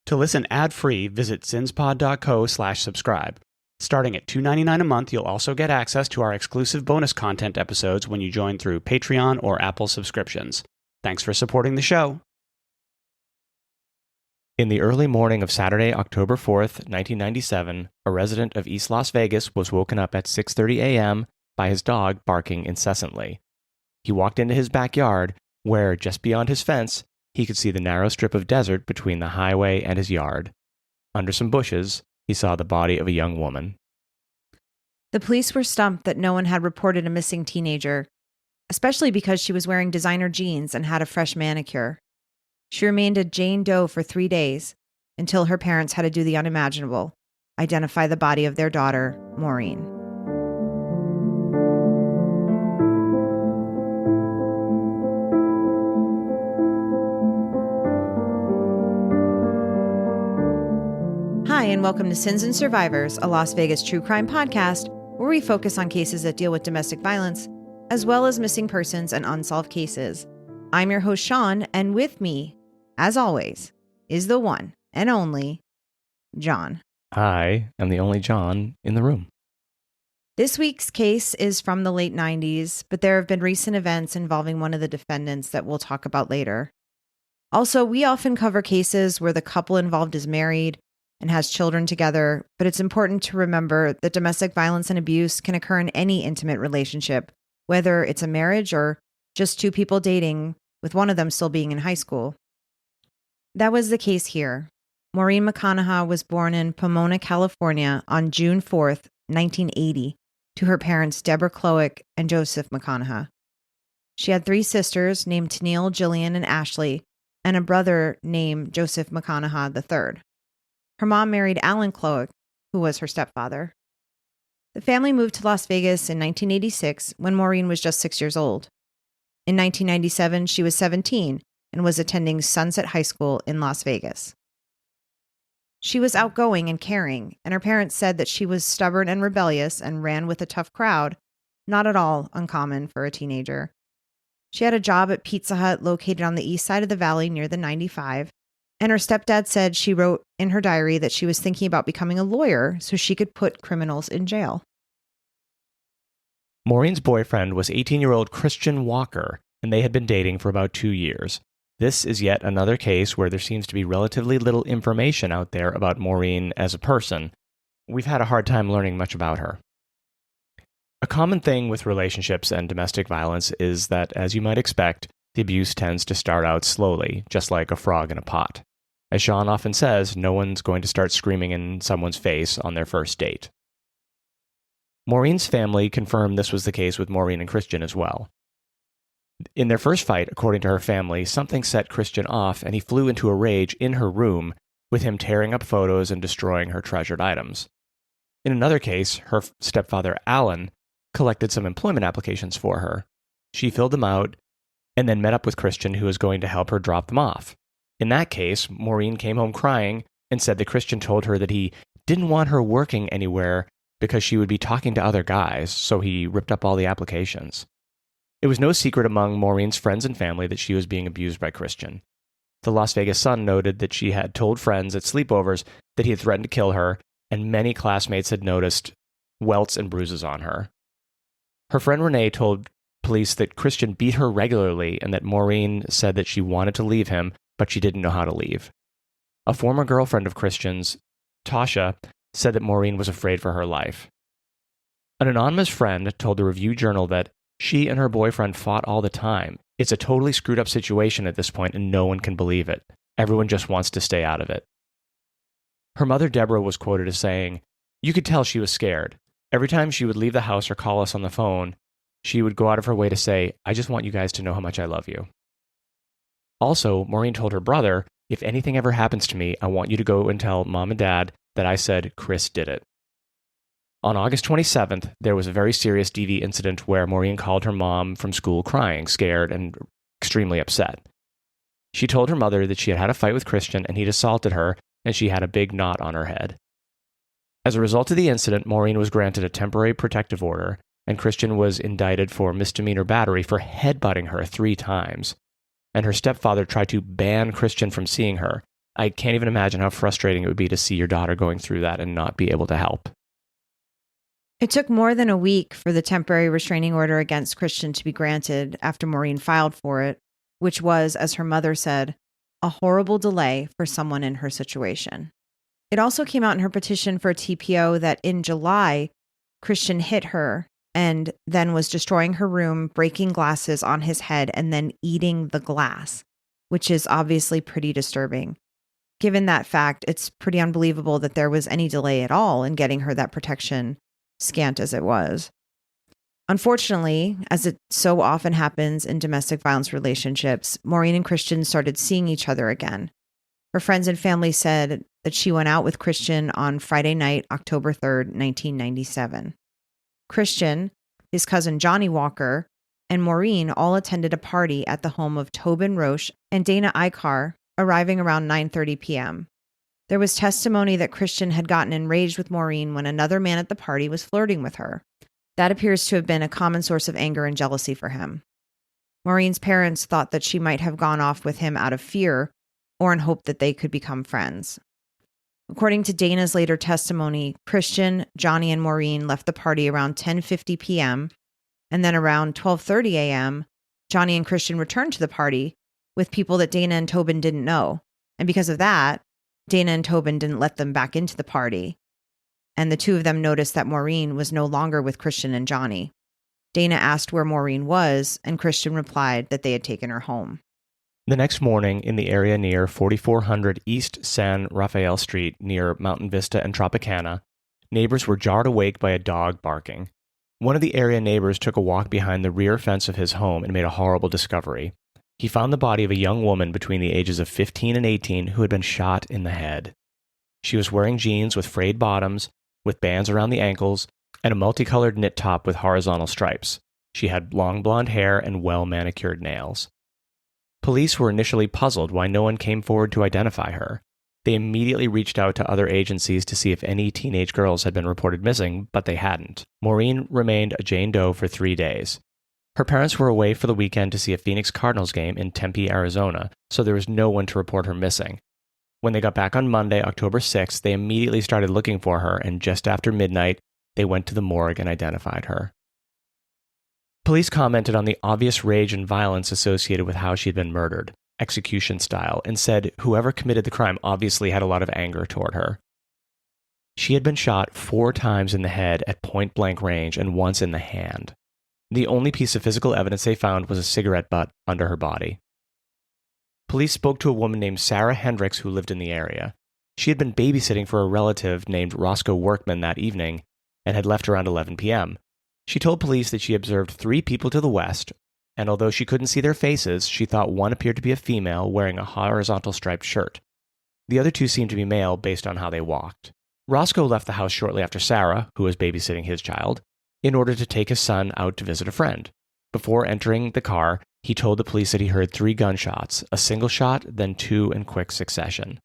To listen ad-free, visit zinspod.co/subscribe. Starting at $2.99 a month, you'll also get access to our exclusive bonus content episodes when you join through Patreon or Apple subscriptions. Thanks for supporting the show. In the early morning of Saturday, October 4th, 1997, a resident of East Las Vegas was woken up at 6:30 a.m. by his dog barking incessantly. He walked into his backyard, where, just beyond his fence, he could see the narrow strip of desert between the highway and his yard. Under some bushes, he saw the body of a young woman. The police were stumped that no one had reported a missing teenager, especially because she was wearing designer jeans and had a fresh manicure. She remained a Jane Doe for 3 days, until her parents had to do the unimaginable, identify the body of their daughter, Maureen. Hi, and welcome to Sins and Survivors, a Las Vegas true crime podcast where we focus on cases that deal with domestic violence, as well as missing persons and unsolved cases. I'm your host, Sean, and with me, as always, is the one and only John. I am the only John in the room. This week's case is from the late 90s, but there have been recent events involving one of the defendants that we'll talk about later. Also, we often cover cases where the couple involved is married and has children together, but it's important to remember that domestic violence and abuse can occur in any intimate relationship, whether it's a marriage or just two people dating, with one of them still being in high school. That was the case here. Maureen McConaha was born in Pomona, California on June 4th, 1980, to her parents Deborah Cloick and Joseph McConaha. She had 3 sisters named Tennille, Jillian, and Ashley, and a brother named Joseph McConaha III. Her mom married Alan Cloick, who was her stepfather. The family moved to Las Vegas in 1986 when Maureen was just 6 years old. In 1997, she was 17 and was attending Sunset High School in Las Vegas. She was outgoing and caring, and her parents said that she was stubborn and rebellious and ran with a tough crowd, not at all uncommon for a teenager. She had a job at Pizza Hut located on the east side of the valley near the 95, and her stepdad said she wrote in her diary that she was thinking about becoming a lawyer so she could put criminals in jail. Maureen's boyfriend was 18-year-old Christian Walker, and they had been dating for about 2 years. This is yet another case where there seems to be relatively little information out there about Maureen as a person. We've had a hard time learning much about her. A common thing with relationships and domestic violence is that, as you might expect, the abuse tends to start out slowly, just like a frog in a pot. As Sean often says, no one's going to start screaming in someone's face on their first date. Maureen's family confirmed this was the case with Maureen and Christian as well. In their first fight, according to her family, something set Christian off and he flew into a rage in her room, with him tearing up photos and destroying her treasured items. In another case, her stepfather Alan collected some employment applications for her. She filled them out and then met up with Christian, who was going to help her drop them off. In that case, Maureen came home crying and said that Christian told her that he didn't want her working anywhere because she would be talking to other guys, so he ripped up all the applications. It was no secret among Maureen's friends and family that she was being abused by Christian. The Las Vegas Sun noted that she had told friends at sleepovers that he had threatened to kill her, and many classmates had noticed welts and bruises on her. Her friend Renee told police that Christian beat her regularly and that Maureen said that she wanted to leave him, but she didn't know how to leave. A former girlfriend of Christian's, Tasha, said that Maureen was afraid for her life. An anonymous friend told the Review-Journal that she and her boyfriend fought all the time. It's a totally screwed up situation at this point and no one can believe it. Everyone just wants to stay out of it. Her mother Deborah was quoted as saying, "You could tell she was scared. Every time she would leave the house or call us on the phone, she would go out of her way to say, 'I just want you guys to know how much I love you.'" Also, Maureen told her brother, "If anything ever happens to me, I want you to go and tell Mom and Dad that I said Chris did it." On August 27th, there was a very serious DV incident where Maureen called her mom from school crying, scared, and extremely upset. She told her mother that she had had a fight with Christian and he'd assaulted her, and she had a big knot on her head. As a result of the incident, Maureen was granted a temporary protective order, and Christian was indicted for misdemeanor battery for headbutting her 3 times. And her stepfather tried to ban Christian from seeing her, I can't even imagine how frustrating it would be to see your daughter going through that and not be able to help. It took more than a week for the temporary restraining order against Christian to be granted after Maureen filed for it, which was, as her mother said, a horrible delay for someone in her situation. It also came out in her petition for a TPO that in July, Christian hit her and then was destroying her room, breaking glasses on his head, and then eating the glass, which is obviously pretty disturbing. Given that fact, it's pretty unbelievable that there was any delay at all in getting her that protection, scant as it was. Unfortunately, as it so often happens in domestic violence relationships, Maureen and Christian started seeing each other again. Her friends and family said that she went out with Christian on Friday night, October 3rd, 1997. Christian, his cousin Johnny Walker, and Maureen all attended a party at the home of Tobin Roche and Dana Ikar, arriving around 9:30 p.m. There was testimony that Christian had gotten enraged with Maureen when another man at the party was flirting with her. That appears to have been a common source of anger and jealousy for him. Maureen's parents thought that she might have gone off with him out of fear or in hope that they could become friends. According to Dana's later testimony, Christian, Johnny, and Maureen left the party around 10:50 p.m., and then around 12:30 a.m., Johnny and Christian returned to the party with people that Dana and Tobin didn't know. And because of that, Dana and Tobin didn't let them back into the party. And the two of them noticed that Maureen was no longer with Christian and Johnny. Dana asked where Maureen was, and Christian replied that they had taken her home. The next morning, in the area near 4400 East San Rafael Street near Mountain Vista and Tropicana, neighbors were jarred awake by a dog barking. One of the area neighbors took a walk behind the rear fence of his home and made a horrible discovery. He found the body of a young woman between the ages of 15 and 18 who had been shot in the head. She was wearing jeans with frayed bottoms, with bands around the ankles, and a multicolored knit top with horizontal stripes. She had long blonde hair and well-manicured nails. Police were initially puzzled why no one came forward to identify her. They immediately reached out to other agencies to see if any teenage girls had been reported missing, but they hadn't. Maureen remained a Jane Doe for 3 days. Her parents were away for the weekend to see a Phoenix Cardinals game in Tempe, Arizona, so there was no one to report her missing. When they got back on Monday, October 6th, they immediately started looking for her, and just after midnight, they went to the morgue and identified her. Police commented on the obvious rage and violence associated with how she had been murdered, execution style, and said whoever committed the crime obviously had a lot of anger toward her. She had been shot 4 times in the head at point-blank range and once in the hand. The only piece of physical evidence they found was a cigarette butt under her body. Police spoke to a woman named Sarah Hendricks who lived in the area. She had been babysitting for a relative named Roscoe Workman that evening and had left around 11 p.m. She told police that she observed 3 people to the west, and although she couldn't see their faces, she thought one appeared to be a female wearing a horizontal striped shirt. The other 2 seemed to be male based on how they walked. Roscoe left the house shortly after Sarah, who was babysitting his child, in order to take his son out to visit a friend. Before entering the car, he told the police that he heard 3 gunshots, a single shot, then 2 in quick succession.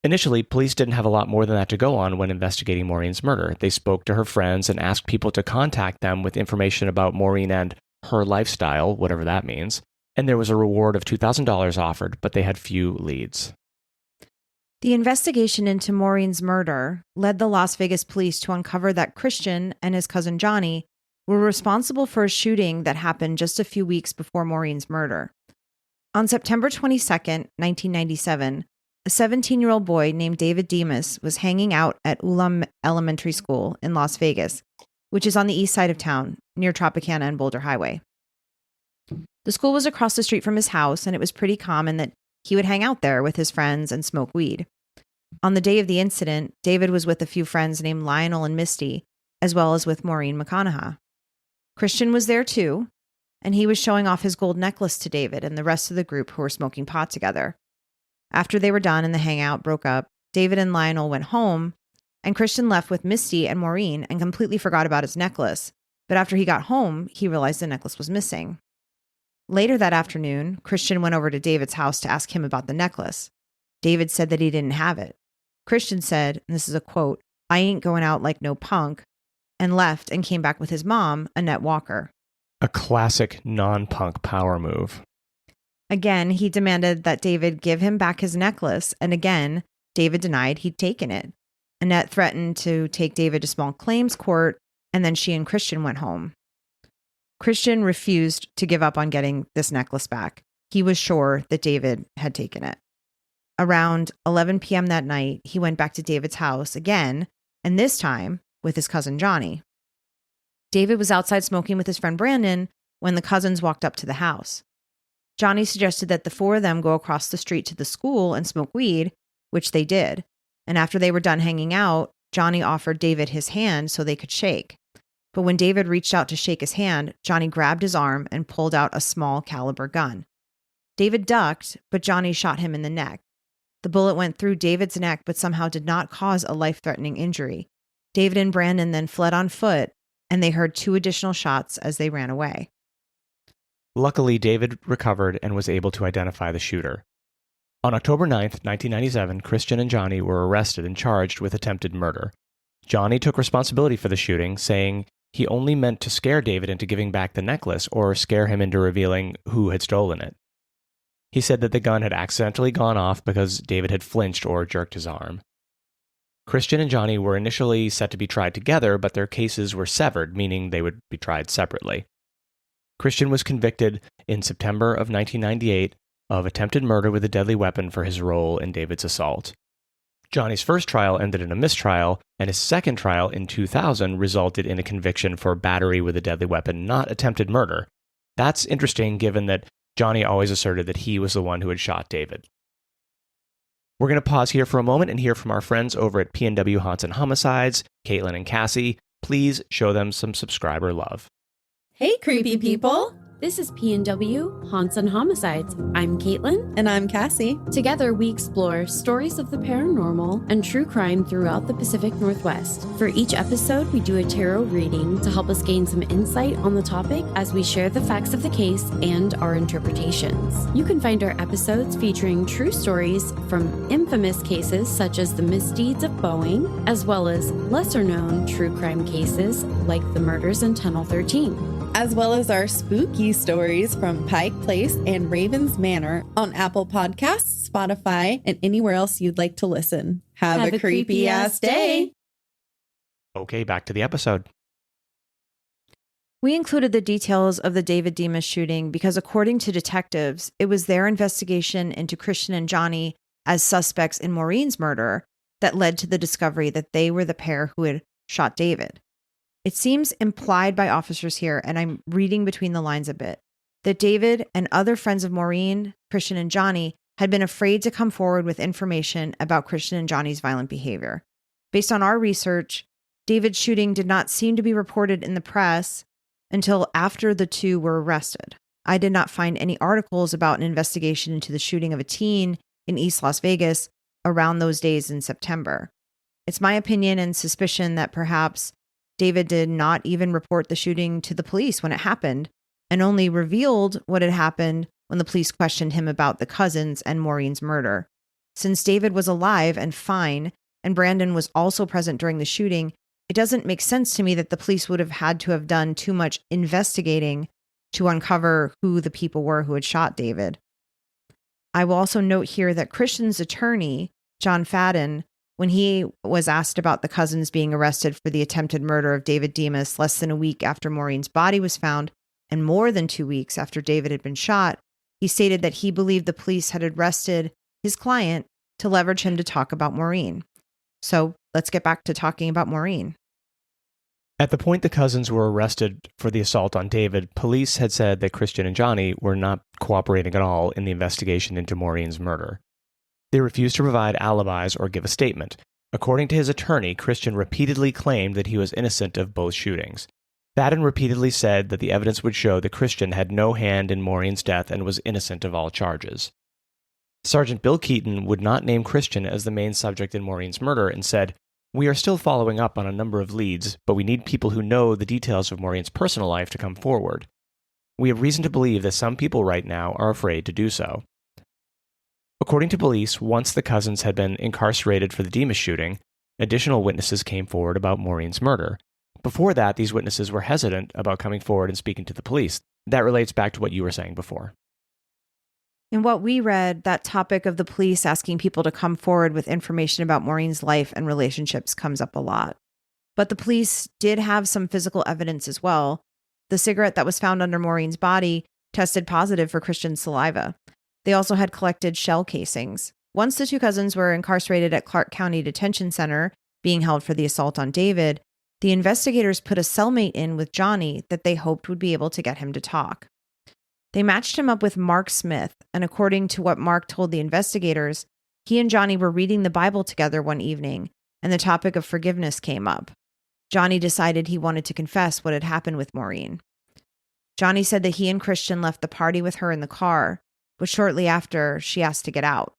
Initially, police didn't have a lot more than that to go on when investigating Maureen's murder. They spoke to her friends and asked people to contact them with information about Maureen and her lifestyle, whatever that means, and there was a reward of $2,000 offered, but they had few leads. The investigation into Maureen's murder led the Las Vegas police to uncover that Christian and his cousin Johnny were responsible for a shooting that happened just a few weeks before Maureen's murder. On September 22nd, 1997, a 17-year-old boy named David Demas was hanging out at Ulam Elementary School in Las Vegas, which is on the east side of town, near Tropicana and Boulder Highway. The school was across the street from his house, and it was pretty common that he would hang out there with his friends and smoke weed. On the day of the incident, David was with a few friends named Lionel and Misty, as well as with Maureen McConaha. Christian was there too, and he was showing off his gold necklace to David and the rest of the group who were smoking pot together. After they were done and the hangout broke up, David and Lionel went home, and Christian left with Misty and Maureen and completely forgot about his necklace. But after he got home, he realized the necklace was missing. Later that afternoon, Christian went over to David's house to ask him about the necklace. David said that he didn't have it. Christian said, and this is a quote, "I ain't going out like no punk," and left and came back with his mom, Annette Walker. A classic non-punk power move. Again, he demanded that David give him back his necklace, and again, David denied he'd taken it. Annette threatened to take David to small claims court, and then she and Christian went home. Christian refused to give up on getting this necklace back. He was sure that David had taken it. Around 11 p.m. that night, he went back to David's house again, and this time with his cousin Johnny. David was outside smoking with his friend Brandon when the cousins walked up to the house. Johnny suggested that the four of them go across the street to the school and smoke weed, which they did. And after they were done hanging out, Johnny offered David his hand so they could shake. But when David reached out to shake his hand, Johnny grabbed his arm and pulled out a small caliber gun. David ducked, but Johnny shot him in the neck. The bullet went through David's neck, but somehow did not cause a life-threatening injury. David and Brandon then fled on foot, and they heard 2 additional shots as they ran away. Luckily, David recovered and was able to identify the shooter. On October 9th, 1997, Christian and Johnny were arrested and charged with attempted murder. Johnny took responsibility for the shooting, saying he only meant to scare David into giving back the necklace or scare him into revealing who had stolen it. He said that the gun had accidentally gone off because David had flinched or jerked his arm. Christian and Johnny were initially set to be tried together, but their cases were severed, meaning they would be tried separately. Christian was convicted in September of 1998 of attempted murder with a deadly weapon for his role in David's assault. Johnny's first trial ended in a mistrial, and his second trial in 2000 resulted in a conviction for battery with a deadly weapon, not attempted murder. That's interesting given that Johnny always asserted that he was the one who had shot David. We're going to pause here for a moment and hear from our friends over at P&W Haunts and Homicides, Caitlin and Cassie. Please show them some subscriber love. Hey, creepy people! This is P&W Haunts and Homicides. I'm Caitlin. And I'm Cassie. Together, we explore stories of the paranormal and true crime throughout the Pacific Northwest. For each episode, we do a tarot reading to help us gain some insight on the topic as we share the facts of the case and our interpretations. You can find our episodes featuring true stories from infamous cases such as the misdeeds of Boeing, as well as lesser-known true crime cases like the murders in Tunnel 13. As well as our spooky stories from Pike Place and Raven's Manor on Apple Podcasts, Spotify, and anywhere else you'd like to listen. Have a creepy-ass day. Okay, back to the episode. We included the details of the David Demas shooting because, according to detectives, it was their investigation into Christian and Johnny as suspects in Maureen's murder that led to the discovery that they were the pair who had shot David. It seems implied by officers here, and I'm reading between the lines a bit, that David and other friends of Maureen, Christian, and Johnny had been afraid to come forward with information about Christian and Johnny's violent behavior. Based on our research, David's shooting did not seem to be reported in the press until after the two were arrested. I did not find any articles about an investigation into the shooting of a teen in East Las Vegas around those days in September. It's my opinion and suspicion that perhaps David did not even report the shooting to the police when it happened, and only revealed what had happened when the police questioned him about the cousins and Maureen's murder. Since David was alive and fine, and Brandon was also present during the shooting, it doesn't make sense to me that the police would have had to have done too much investigating to uncover who the people were who had shot David. I will also note here that Christian's attorney, John Fadden, when he was asked about the cousins being arrested for the attempted murder of David Demas less than a week after Maureen's body was found and more than 2 weeks after David had been shot, he stated that he believed the police had arrested his client to leverage him to talk about Maureen. So let's get back to talking about Maureen. At the point the cousins were arrested for the assault on David, police had said that Christian and Johnny were not cooperating at all in the investigation into Maureen's murder. They refused to provide alibis or give a statement. According to his attorney, Christian repeatedly claimed that he was innocent of both shootings. Fadden repeatedly said that the evidence would show that Christian had no hand in Maureen's death and was innocent of all charges. Sergeant Bill Keaton would not name Christian as the main subject in Maureen's murder and said, "We are still following up on a number of leads, but we need people who know the details of Maureen's personal life to come forward. We have reason to believe that some people right now are afraid to do so." According to police, once the cousins had been incarcerated for the Demas shooting, additional witnesses came forward about Maureen's murder. Before that, these witnesses were hesitant about coming forward and speaking to the police. That relates back to what you were saying before. In what we read, that topic of the police asking people to come forward with information about Maureen's life and relationships comes up a lot. But the police did have some physical evidence as well. The cigarette that was found under Maureen's body tested positive for Christian's saliva. They also had collected shell casings. Once the two cousins were incarcerated at Clark County Detention Center, being held for the assault on David, the investigators put a cellmate in with Johnny that they hoped would be able to get him to talk. They matched him up with Mark Smith, and according to what Mark told the investigators, he and Johnny were reading the Bible together one evening, and the topic of forgiveness came up. Johnny decided he wanted to confess what had happened with Maureen. Johnny said that he and Christian left the party with her in the car, but shortly after, she asked to get out.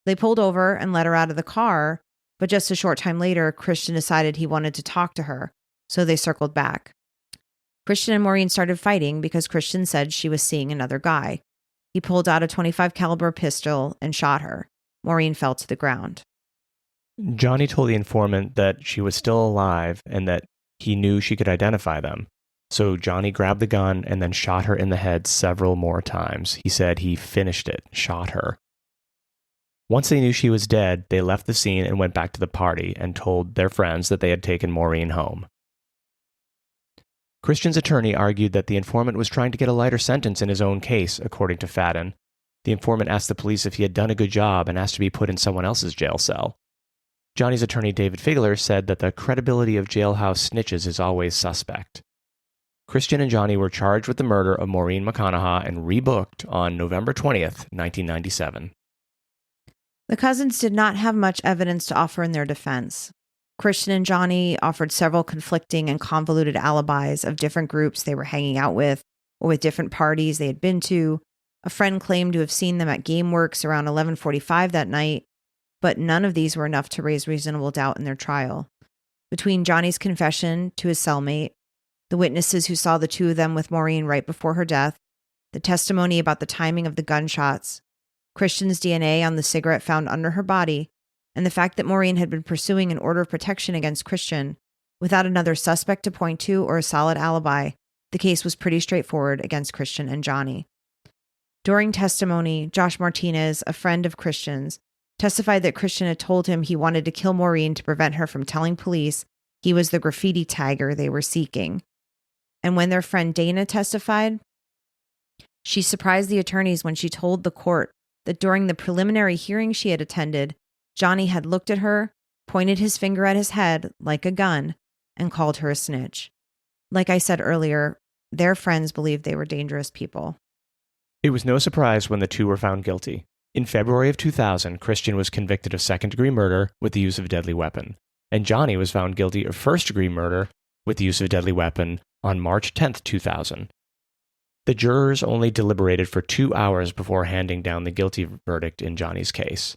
They pulled over and let her out of the car, but just a short time later, Christian decided he wanted to talk to her, so they circled back. Christian and Maureen started fighting because Christian said she was seeing another guy. He pulled out a .25 caliber pistol and shot her. Maureen fell to the ground. Johnny told the informant that she was still alive and that he knew she could identify them. So Johnny grabbed the gun and then shot her in the head several more times. He said he finished it, shot her. Once they knew she was dead, they left the scene and went back to the party and told their friends that they had taken Maureen home. Christian's attorney argued that the informant was trying to get a lighter sentence in his own case, according to Fadden. The informant asked the police if he had done a good job and asked to be put in someone else's jail cell. Johnny's attorney David Figler said that the credibility of jailhouse snitches is always suspect. Christian and Johnny were charged with the murder of Maureen McConaha and rebooked on November 20th, 1997. The cousins did not have much evidence to offer in their defense. Christian and Johnny offered several conflicting and convoluted alibis of different groups they were hanging out with or with different parties they had been to. A friend claimed to have seen them at GameWorks around 11:45 that night, but none of these were enough to raise reasonable doubt in their trial. Between Johnny's confession to his cellmate, the witnesses who saw the two of them with Maureen right before her death, the testimony about the timing of the gunshots, Christian's DNA on the cigarette found under her body, and the fact that Maureen had been pursuing an order of protection against Christian, without another suspect to point to or a solid alibi, the case was pretty straightforward against Christian and Johnny. During testimony, Josh Martinez, a friend of Christian's, testified that Christian had told him he wanted to kill Maureen to prevent her from telling police he was the graffiti tagger they were seeking. And when their friend Dana testified, she surprised the attorneys when she told the court that during the preliminary hearing she had attended, Johnny had looked at her, pointed his finger at his head like a gun, and called her a snitch. Like I said earlier, their friends believed they were dangerous people. It was no surprise when the two were found guilty. In February of 2000, Christian was convicted of second-degree murder with the use of a deadly weapon, and Johnny was found guilty of first-degree murder with the use of a deadly weapon on March 10th, 2000. The jurors only deliberated for 2 hours before handing down the guilty verdict in Johnny's case.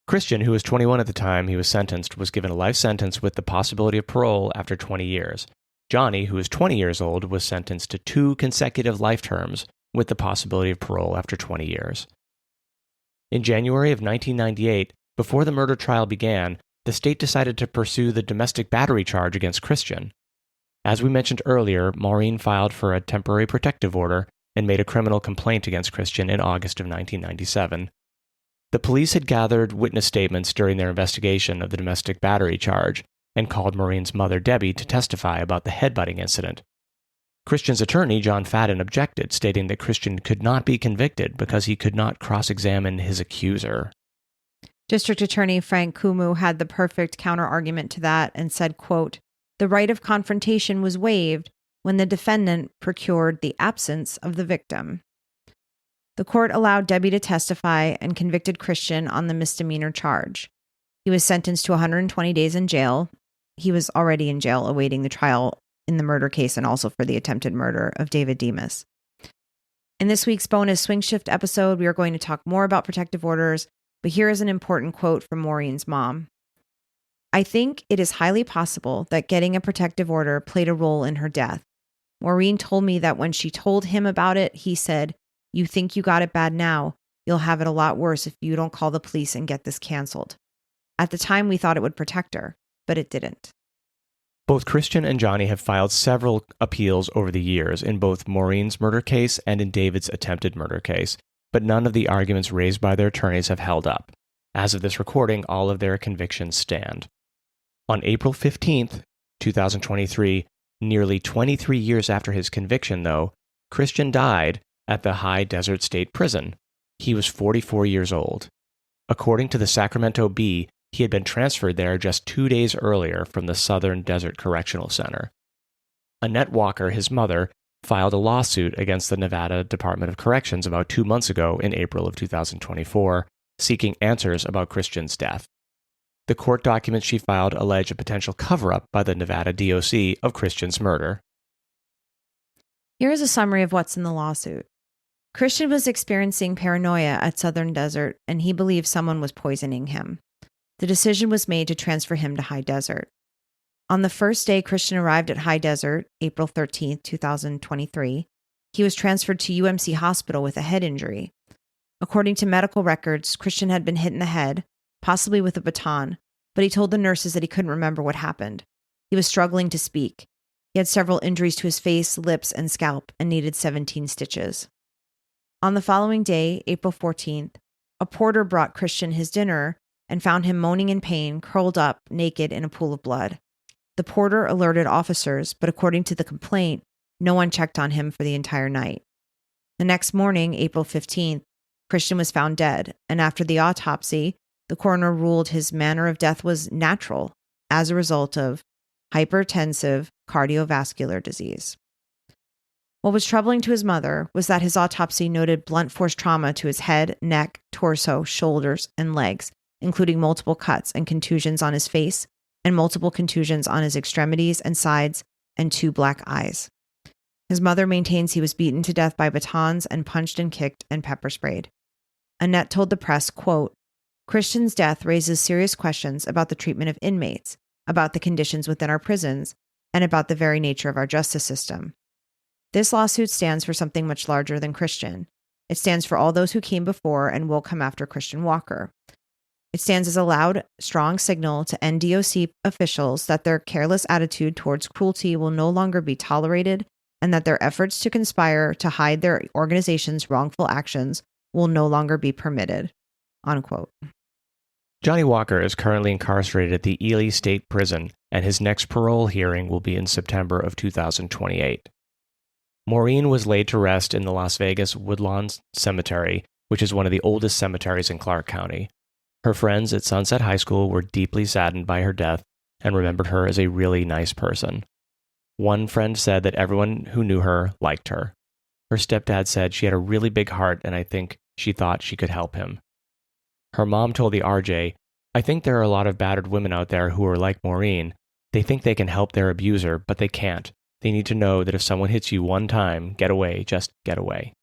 Christian, who was 21 at the time he was sentenced, was given a life sentence with the possibility of parole after 20 years. Johnny, who was 20 years old, was sentenced to 2 consecutive life terms with the possibility of parole after 20 years. In January of 1998, before the murder trial began, the state decided to pursue the domestic battery charge against Christian. As we mentioned earlier, Maureen filed for a temporary protective order and made a criminal complaint against Christian in August of 1997. The police had gathered witness statements during their investigation of the domestic battery charge and called Maureen's mother, Debbie, to testify about the headbutting incident. Christian's attorney, John Fadden, objected, stating that Christian could not be convicted because he could not cross-examine his accuser. District Attorney Frank Kumu had the perfect counter-argument to that and said, quote, "The right of confrontation was waived when the defendant procured the absence of the victim." The court allowed Debbie to testify and convicted Christian on the misdemeanor charge. He was sentenced to 120 days in jail. He was already in jail awaiting the trial in the murder case and also for the attempted murder of David Demas. In this week's bonus Swing Shift episode, we are going to talk more about protective orders, but here is an important quote from Maureen's mom. "I think it is highly possible that getting a protective order played a role in her death. Maureen told me that when she told him about it, he said, 'You think you got it bad now, you'll have it a lot worse if you don't call the police and get this canceled.' At the time, we thought it would protect her, but it didn't." Both Christian and Johnny have filed several appeals over the years in both Maureen's murder case and in David's attempted murder case, but none of the arguments raised by their attorneys have held up. As of this recording, all of their convictions stand. On April 15th, 2023, nearly 23 years after his conviction, though, Christian died at the High Desert State Prison. He was 44 years old. According to the Sacramento Bee, he had been transferred there just 2 days earlier from the Southern Desert Correctional Center. Annette Walker, his mother, filed a lawsuit against the Nevada Department of Corrections about 2 months ago in April of 2024, seeking answers about Christian's death. The court documents she filed allege a potential cover-up by the Nevada DOC of Christian's murder. Here is a summary of what's in the lawsuit. Christian was experiencing paranoia at Southern Desert, and he believed someone was poisoning him. The decision was made to transfer him to High Desert. On the first day Christian arrived at High Desert, April 13, 2023, he was transferred to UMC Hospital with a head injury. According to medical records, Christian had been hit in the head, possibly with a baton, but he told the nurses that he couldn't remember what happened. He was struggling to speak. He had several injuries to his face, lips, and scalp, and needed 17 stitches. On the following day, April 14th, a porter brought Christian his dinner and found him moaning in pain, curled up, naked in a pool of blood. The porter alerted officers, but according to the complaint, no one checked on him for the entire night. The next morning, April 15th, Christian was found dead, and after the autopsy, the coroner ruled his manner of death was natural as a result of hypertensive cardiovascular disease. What was troubling to his mother was that his autopsy noted blunt force trauma to his head, neck, torso, shoulders, and legs, including multiple cuts and contusions on his face and multiple contusions on his extremities and sides and 2 black eyes. His mother maintains he was beaten to death by batons and punched and kicked and pepper sprayed. Annette told the press, quote, "Christian's death raises serious questions about the treatment of inmates, about the conditions within our prisons, and about the very nature of our justice system. This lawsuit stands for something much larger than Christian. It stands for all those who came before and will come after Christian Walker. It stands as a loud, strong signal to NDOC officials that their careless attitude towards cruelty will no longer be tolerated and that their efforts to conspire to hide their organization's wrongful actions will no longer be permitted." Unquote. Johnny Walker is currently incarcerated at the Ely State Prison, and his next parole hearing will be in September of 2028. Maureen was laid to rest in the Las Vegas Woodlawn Cemetery, which is one of the oldest cemeteries in Clark County. Her friends at Sunset High School were deeply saddened by her death and remembered her as a really nice person. One friend said that everyone who knew her liked her. Her stepdad said she had a really big heart, and I think she thought she could help him. Her mom told the RJ, "I think there are a lot of battered women out there who are like Maureen. They think they can help their abuser, but they can't. They need to know that if someone hits you one time, get away, just get away."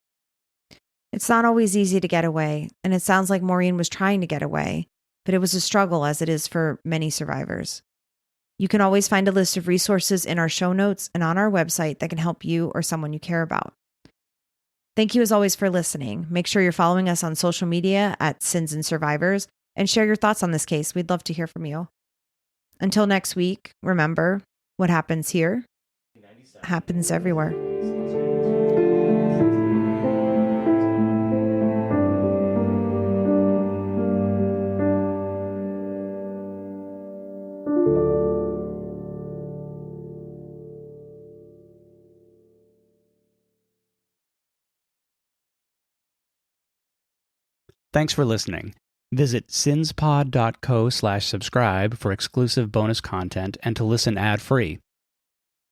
It's not always easy to get away, and it sounds like Maureen was trying to get away, but it was a struggle as it is for many survivors. You can always find a list of resources in our show notes and on our website that can help you or someone you care about. Thank you as always for listening. Make sure you're following us on social media at Sins and Survivors and share your thoughts on this case. We'd love to hear from you. Until next week, remember, what happens here happens everywhere. Thanks for listening. Visit sinspod.co/subscribe for exclusive bonus content and to listen ad-free.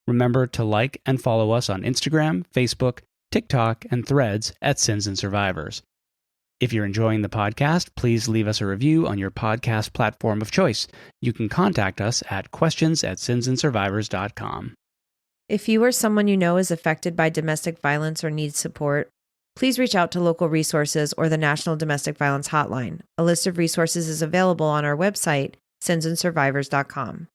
Remember to like and follow us on Instagram, Facebook, TikTok, and Threads at Sins and Survivors. If you're enjoying the podcast, please leave us a review on your podcast platform of choice. You can contact us at questions@sinsandsurvivors.com. If you or someone you know is affected by domestic violence or needs support, please reach out to local resources or the National Domestic Violence Hotline. A list of resources is available on our website, sinsandsurvivors.com.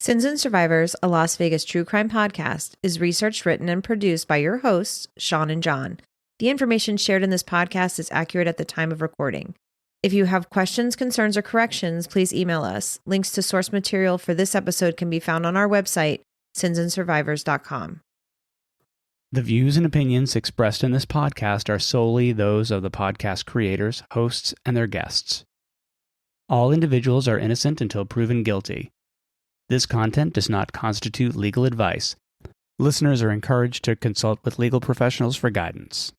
Sins and Survivors, a Las Vegas true crime podcast, is researched, written, and produced by your hosts, Sean and John. The information shared in this podcast is accurate at the time of recording. If you have questions, concerns, or corrections, please email us. Links to source material for this episode can be found on our website, sinsandsurvivors.com. The views and opinions expressed in this podcast are solely those of the podcast creators, hosts, and their guests. All individuals are innocent until proven guilty. This content does not constitute legal advice. Listeners are encouraged to consult with legal professionals for guidance.